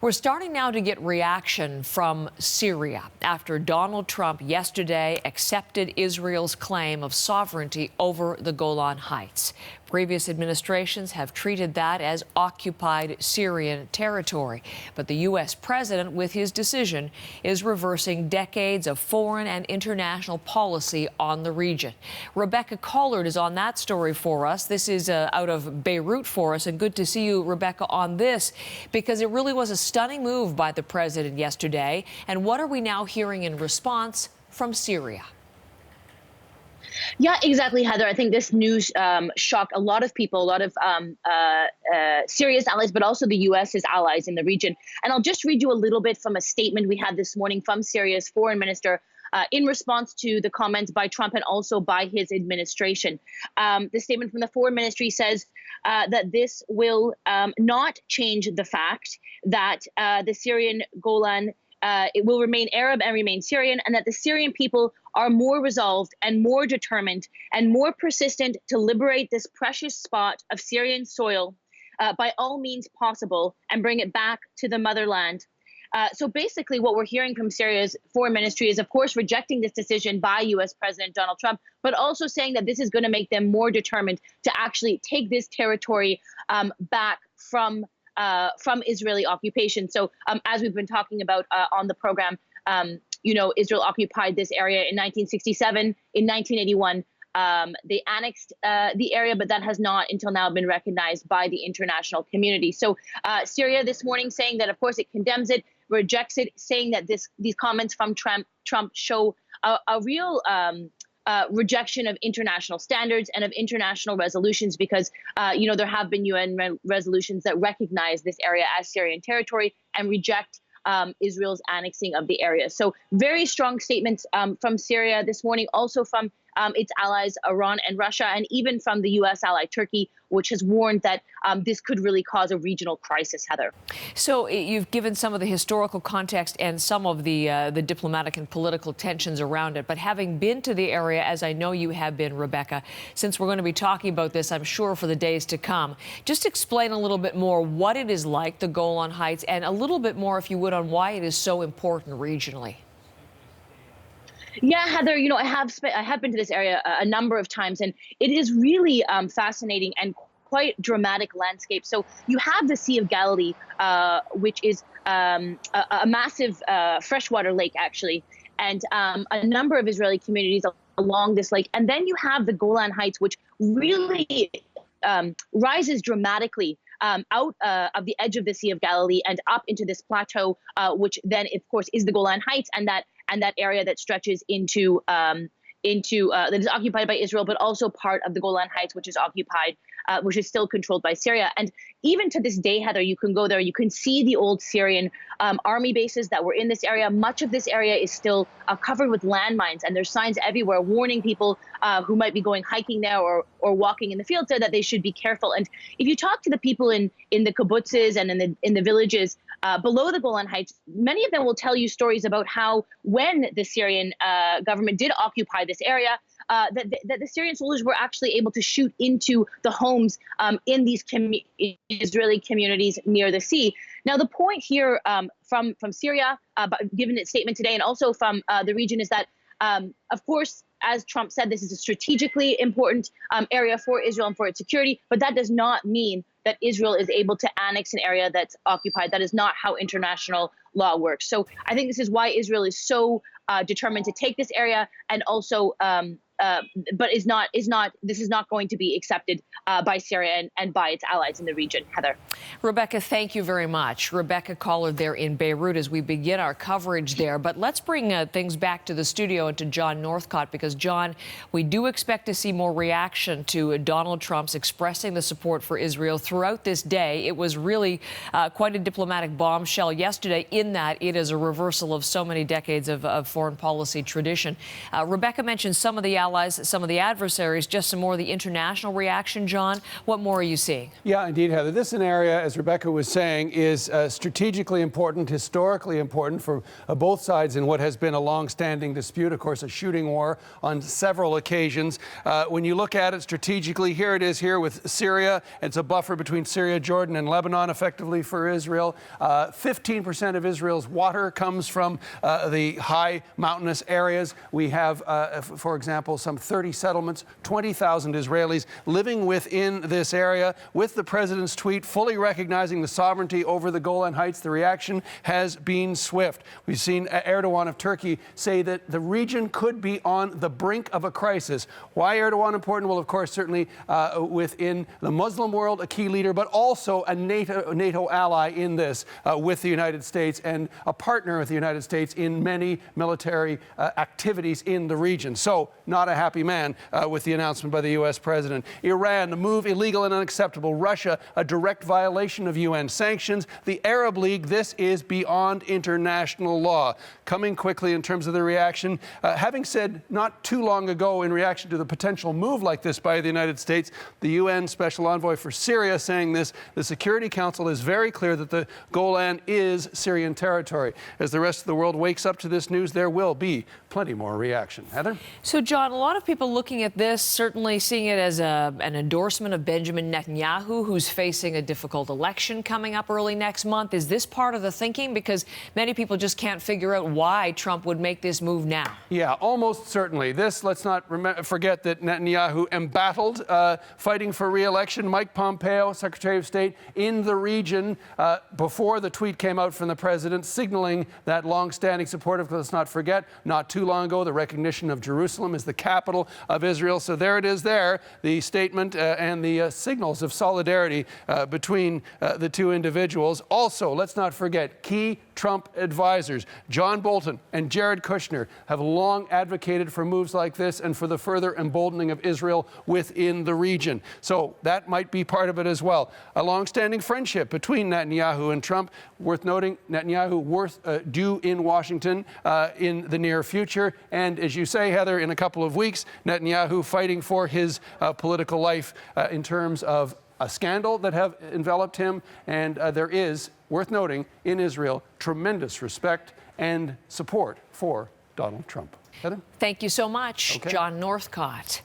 We're starting now to get reaction from Syria after Donald Trump yesterday accepted Israel's claim of sovereignty over the Golan Heights. Previous administrations have treated that as occupied Syrian territory. But the U.S. president, with his decision, is reversing decades of foreign and international policy on the region. Rebecca Collard is on that story for us. This is out of Beirut for us. And good to see you, Rebecca, on this, because it really was a stunning move by the president yesterday. And what are we now hearing in response from Syria? Yeah, exactly, Heather. I think this news shocked a lot of people, a lot of Syria's allies, but also the U.S.'s allies in the region. And I'll just read you a little bit from a statement we had this morning from Syria's foreign minister in response to the comments by Trump and also by his administration. The statement from the foreign ministry says that this will not change the fact that the Syrian Golan it will remain Arab and remain Syrian, and that the Syrian people are more resolved and more determined and more persistent to liberate this precious spot of Syrian soil by all means possible and bring it back to the motherland. So basically what we're hearing from Syria's foreign ministry is, of course, rejecting this decision by U.S. President Donald Trump, but also saying that this is going to make them more determined to actually take this territory back from Israeli occupation. So as we've been talking about on the program, Israel occupied this area in 1967. In 1981, they annexed the area, but that has not until now been recognized by the international community. So Syria this morning saying that, of course, it condemns it, rejects it, saying that these comments from Trump show a real rejection of international standards and of international resolutions, because, there have been UN resolutions that recognize this area as Syrian territory and reject Israel's annexing of the area. So very strong statements from Syria this morning, also from its allies, Iran and Russia, and even from the U.S. ally, Turkey, which has warned that this could really cause a regional crisis, Heather. So you've given some of the historical context and some of the diplomatic and political tensions around it. But having been to the area, as I know you have been, Rebecca, since we're going to be talking about this, I'm sure, for the days to come, just explain a little bit more what it is like, the Golan Heights, and a little bit more, if you would, on why it is so important regionally. Yeah, Heather, I have been to this area a number of times, and it is really fascinating and quite dramatic landscape. So you have the Sea of Galilee, which is a massive freshwater lake, actually, and a number of Israeli communities along this lake. And then you have the Golan Heights, which really rises dramatically out of the edge of the Sea of Galilee and up into this plateau, which then, of course, is the Golan Heights, and that area that stretches into that is occupied by Israel, but also part of the Golan Heights, which is occupied, which is still controlled by Syria. And even to this day, Heather, you can go there, you can see the old Syrian army bases that were in this area. Much of this area is still covered with landmines, and there's signs everywhere warning people who might be going hiking there or walking in the fields there that they should be careful. And if you talk to the people in the kibbutzes and in the villages below the Golan Heights, many of them will tell you stories about how when the Syrian government did occupy this area, that the Syrian soldiers were actually able to shoot into the homes in these Israeli communities near the sea. Now, the point here from Syria, given its statement today, and also from the region, is that, of course, as Trump said, this is a strategically important area for Israel and for its security, but that does not mean that Israel is able to annex an area that's occupied. That is not how international law works. So I think this is why Israel is so determined to take this area, and also but this is not going to be accepted by Syria and by its allies in the region. Heather. Rebecca, thank you very much. Rebecca Collard there in Beirut as we begin our coverage there. But let's bring things back to the studio and to John Northcott, because, John, we do expect to see more reaction to Donald Trump's expressing the support for Israel throughout this day. It was really quite a diplomatic bombshell yesterday, in that it is a reversal of so many decades of foreign policy tradition. Rebecca mentioned some of the allies, some of the adversaries. Just some more of the international reaction, John. What more are you seeing? Yeah, indeed, Heather. This is an area, as Rebecca was saying, is strategically important, historically important for both sides in what has been a long-standing dispute, of course, a shooting war on several occasions. When you look at it strategically, here it is here with Syria. It's a buffer between Syria, Jordan, and Lebanon, effectively, for Israel. 15% of Israel's water comes from the high mountainous areas. We have, for example, some 30 settlements, 20,000 Israelis living within this area. With the president's tweet fully recognizing the sovereignty over the Golan Heights, the reaction has been swift. We've seen Erdogan of Turkey say that the region could be on the brink of a crisis. Why Erdogan important? Well, of course, certainly within the Muslim world, a key leader, but also a NATO ally in this with the United States and a partner with the United States in many military activities in the region. So not a happy man with the announcement by the U.S. president. Iran, the move illegal and unacceptable. Russia, a direct violation of UN sanctions. The Arab League, this is beyond international law. Coming quickly in terms of the reaction, having said not too long ago in reaction to the potential move like this by the United States, the UN Special Envoy for Syria saying this, the Security Council is very clear that the Golan is Syrian territory. As the rest of the world wakes up to this news, there will be plenty more reaction. Heather? So, John, a lot of people looking at this, certainly seeing it as an endorsement of Benjamin Netanyahu, who's facing a difficult election coming up early next month. Is this part of the thinking? Because many people just can't figure out why Trump would make this move now. Yeah, almost certainly. This, let's not forget that Netanyahu embattled fighting for re-election Mike Pompeo, Secretary of State, in the region before the tweet came out from the president, signaling that long-standing support of, let's not forget, not too long ago, the recognition of Jerusalem as the capital of Israel. So there it is there, the statement and the signals of solidarity between the two individuals. Also, let's not forget, key Trump advisors, John Bolton and Jared Kushner, have long advocated for moves like this and for the further emboldening of Israel within the region. So that might be part of it as well. A long-standing friendship between Netanyahu and Trump. Worth noting, Netanyahu due in Washington in the near future. And as you say, Heather, in a couple of weeks, Netanyahu fighting for his political life in terms of a scandal that have enveloped him. And there is, worth noting, in Israel, tremendous respect and support for Donald Trump. Heather? Thank you so much, Okay. John Northcott.